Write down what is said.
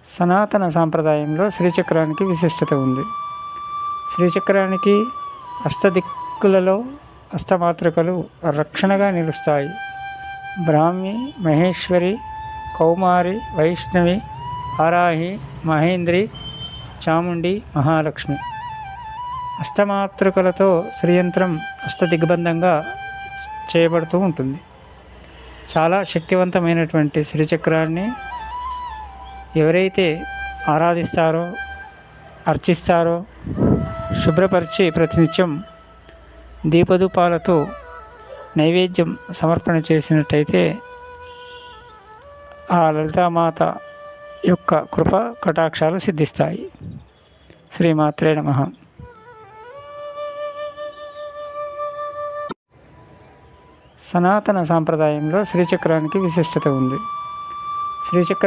సనాతన సాంప్రదాయంలో శ్రీచక్రానికి విశిష్టత ఉంది. శ్రీచక్రానికి అష్టదిక్కులలో అష్టమాతృకలు రక్షణగా నిలుస్తాయి. బ్రాహ్మి, మహేశ్వరి, కౌమారి, వైష్ణవి, వారాహి, మహేంద్రి, చాముండి, మహాలక్ష్మి. అష్టమాతృకలతో శ్రీయంత్రం అష్టదిగ్బంధంగా చేయబడుతూ ఉంటుంది. చాలా శక్తివంతమైనటువంటి శ్రీచక్రాన్ని ఎవరైతే ఆరాధిస్తారో, అర్చిస్తారో, శుభ్రపరిచి ప్రతినిత్యం దీపధూపాలతో నైవేద్యం సమర్పణ చేసినట్టయితే ఆ లలితామాత యొక్క కృప కటాక్షాలు సిద్ధిస్తాయి. శ్రీమాత్రే నమః. సనాతన సాంప్రదాయంలో శ్రీచక్రానికి విశిష్టత ఉంది. శ్రీచక్ర